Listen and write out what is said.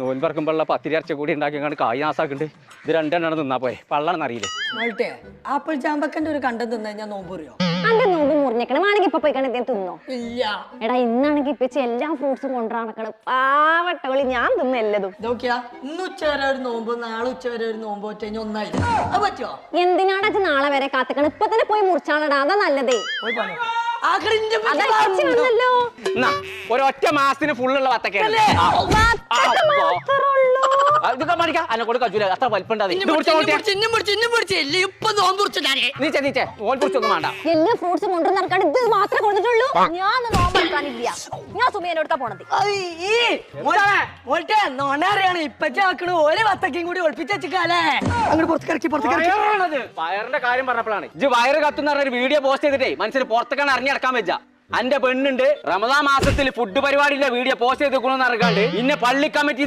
നോൻപറക്കുമ്പോഴുള്ള പത്തിരി അരച്ച കൂടി ഉണ്ടാക്കി കായ് നാസാക്കുന്നുണ്ട്. ഇത് രണ്ടെണ്ണം തിന്നാ പോയെ, പള്ളാണെന്ന് അറിയില്ലേ. ആപ്പിൾ ചാമ്പക്കന്റെ ഒരു കണ്ടം തിന്നാ ഞാൻ നോമ്പറിയോ? അന്റെ നോമ്പ് മുറിഞ്ഞേക്കണം. വേണമെങ്കിൽ ഇപ്പൊ പോയി കണ്ടെത്തി തിന്നോ. ഇല്ല എടാ ഇന്നാണെങ്കിൽ ഇപ്പൊ എല്ലാ ഫ്രൂട്ട്സും കൊണ്ടുവരണം. പാവട്ടവളി ഞാൻ തിന്ന എല്ലതും. നോക്കിയാ ഇന്ന് ഉച്ചവരെ ഒരു നോമ്പ്, നാളെ ഉച്ചവരെ ഒരു നോമ്പ് ഒറ്റ ഒന്നായി അത് പറ്റുമോ? എന്തിനാടാ നാളെ വരെ കാത്തിക്കണം? ഇപ്പൊ തന്നെ പോയി മുറിച്ചാളടാ, അതാ നല്ലതേ. പോയി പണി ഒരൊറ്റ മാസത്തിന് ഫുള്ളുള്ള വത്തക്കല്ലേ അന്നെ കൊടുക്ക അത്ര വലിപ്പുണ്ടാവും. എല്ലാ ഫ്രൂട്ട്സും കൊണ്ടുവന്ന് നടക്കാൻ ഇത് മാത്രമേ കൊടുത്തിട്ടുള്ളൂ. ഞാൻ നോമ്പെടുക്കാനില്ല. ഞാൻ സുമിയനോടുക്കാ പോണത്. നോണറിയാണ് ഇപ്പച്ചാക്കണ് ഒരു വത്തക്കയും കൂടി ഒളിപ്പിച്ചേക്കാലേ. അങ്ങോട്ട് പുറത്തേക്ക് വയറിന്റെ കാര്യം പറഞ്ഞപ്പോഴാണ് ഇജ്ജ് വയറ് കത്തുന്ന ഒരു വീഡിയോ പോസ്റ്റ് ചെയ്തിട്ടേ മനസ്സിൽ പുറത്തേക്കാണ് അറിഞ്ഞടക്കാൻ വെച്ച. അന്റെ പെണ്ണുണ്ട് റമദാൻ മാസത്തിൽ ഫുഡ് പരിപാടിയിലെ വീഡിയോ പോസ്റ്റ് ചെയ്ത് അറിയാണ്ട് ഇന്നെ പള്ളി കമ്മിറ്റി